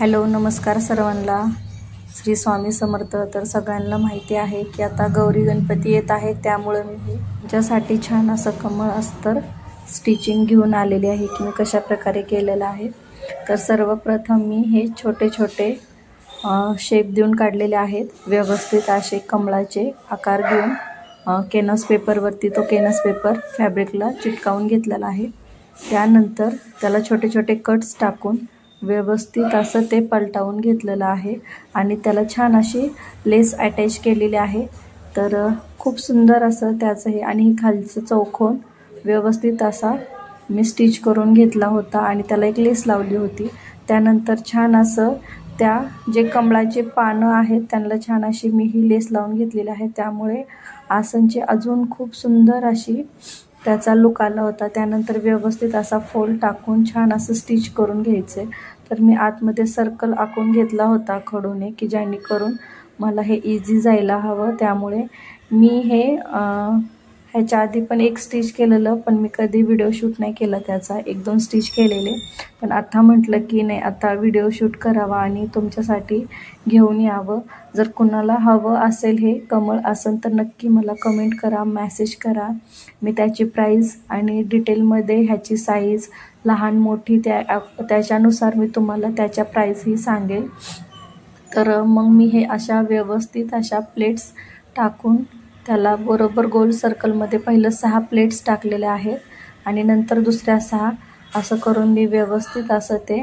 Hello नमस्कार सर्वांना। श्री स्वामी समर्थ। तर सगळ्यांना माहिती आहे की आता गौरी गणपती येत आहे, त्यामुळे मी तुमच्यासाठी छान असं कमळ अस्तर स्टिचिंग घेऊन आलेली आहे की मी कशा प्रकारे केलेलं आहे। तर सर्वप्रथम मी हे छोटे छोटे शेप देऊन काढलेले आहेत, व्यवस्थित असे कमळाचे आकार देऊन कॅनव्हास पेपरवरती तो कॅनव्हास पेपर फॅब्रिकला चिटकावून घेतलेला आहे। त्यानंतर त्याला छोटे छोटे कट्स टाकून व्यवस्थित असं ते पलटावून घेतलेलं आहे आणि त्याला छान अशी लेस अटॅच केलेली आहे। तर खूप सुंदर असं त्याचं हे आणि खालचं चौकोन व्यवस्थित असा मी स्टिच करून घेतला होता आणि त्याला एक लेस लावली होती। त्यानंतर छान असं त्या जे कमळाचे पानं आहेत त्यांना छान अशी मी ही लेस लावून घेतलेली आहे, त्यामुळे आसनची अजून खूप सुंदर अशी त्याचा लुक आला होता। त्यानंतर व्यवस्थित असा फोल्ड टाकून छान असं स्टिच करून घ्यायचे। तर मी आतमध्ये सर्कल आखून घेतला होता खडूने की जेणेकरून मला हे इझी जायला हवं, त्यामुळे मी हे ह्याच्या आधी पण एक स्टिच केलेलं, पण मी कधी व्हिडिओ शूट नाही केला त्याचा, एक दोन स्टिच केलेले। पण आता म्हटलं की नाही, आता व्हिडिओ शूट करावा आणि तुमच्यासाठी घेऊन यावं। जर कुणाला हवं असेल हे कमळ आसन तर नक्की मला कमेंट करा, मेसेज करा। मी त्याची प्राइस आणि डिटेलमध्ये ह्याची साईज लहान मोठी त्याच्यानुसार मी तुम्हाला त्याच्या प्राइसही सांगेल। तर मग मी हे अशा व्यवस्थित अशा प्लेट्स टाकून त्याला बरोबर गोल सर्कलमध्ये पहिलं 6 प्लेट्स टाकलेल्या आहेत आणि नंतर दुसऱ्या 6 असं करून मी व्यवस्थित असं ते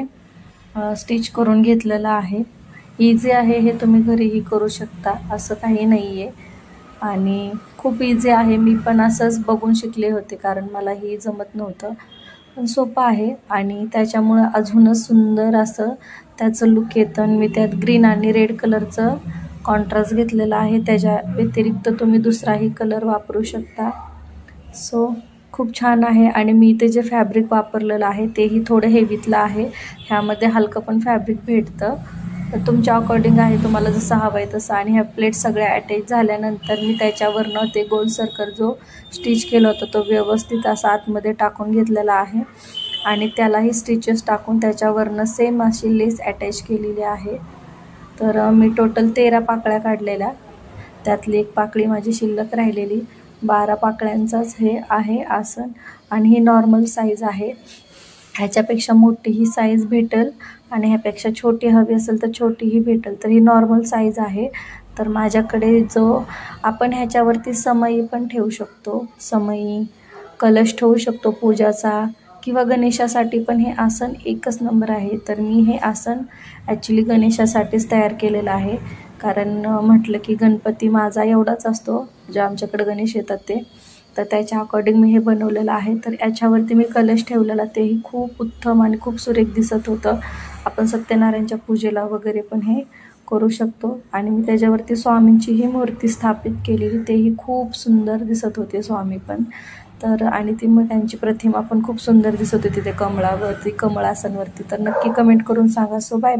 स्टिच करून घेतलेलं आहे। इझी आहे हे, तुम्ही घरीही करू शकता, असं काही नाही आहे आणि खूप इझी आहे। मी पण असंच बघून शिकले होते कारण मला ही जमत नव्हतं, पण सोपं आहे आणि त्याच्यामुळं अजूनच सुंदर असं त्याचं लुक येतं। मी त्यात ग्रीन आणि रेड कलरचं कॉन्ट्रास्ट घेतलेला आहे, त्याच्या व्यतिरिक्त तुम्ही दुसराही कलर वापरू शकता। सो खूप छान आहे आणि मी इथे जे फॅब्रिक वापरलेलं आहे तेही थोडं हेवीतलं आहे, ह्यामध्ये हलकं पण फॅब्रिक भेटतं, तर तुमच्या अकॉर्डिंग आहे, तुम्हाला जसं हवं आहे तसं। आणि ह्या प्लेट सगळ्या अटॅच झाल्यानंतर मी त्याच्यावरनं ते गोल सर्कल जो स्टिच केला होता तो व्यवस्थित असा आतमध्ये टाकून घेतलेला आहे आणि त्यालाही स्टिचेस टाकून त्याच्यावरनं सेम अशी लेस अटॅच केलेली आहे। तर मी टोटल 13 पाकळ्या काढलेल्या, त्यातली एक पाकळी माझी शिल्लक राहिलेली। 12 पाकळ्यांचाच हे आहे आसन आणि ही नॉर्मल साईज आहे। ह्याच्यापेक्षा मोठीही साईज भेटेल आणि ह्यापेक्षा छोटी हवी असेल तर छोटीही भेटेल, तर ही नॉर्मल साईज आहे। तर माझ्याकडे जो आपण ह्याच्यावरती समई पण ठेवू शकतो, समई कलश ठेवू शकतो पूजाचा, किंवा गणेशासाठी पण हे आसन एकच नंबर आहे। तर मी हे आसन ॲक्च्युली गणेशासाठीच तयार केलेलं आहे, कारण म्हटलं की गणपती माझा एवढाच असतो जे आमच्याकडे गणेश येतात ते, तर त्याच्या अकॉर्डिंग मी हे बनवलेलं आहे। तर याच्यावरती मी कलश ठेवलेला, तेही खूप उत्तम आणि खूप सुरेख दिसत होतं। आपण सत्यनारायणच्या पूजेला वगैरे पण हे करू शकतो आणि मी त्याच्यावरती स्वामींचीही मूर्ती स्थापित केलेली, तेही खूप सुंदर दिसत होते स्वामी पण। तर आणि ती मग त्यांची प्रतिमा पण खूप सुंदर दिसत होती ते कमळावरती, कमळ आसनवरती। तर नक्की कमेंट करून सांगा। So bye.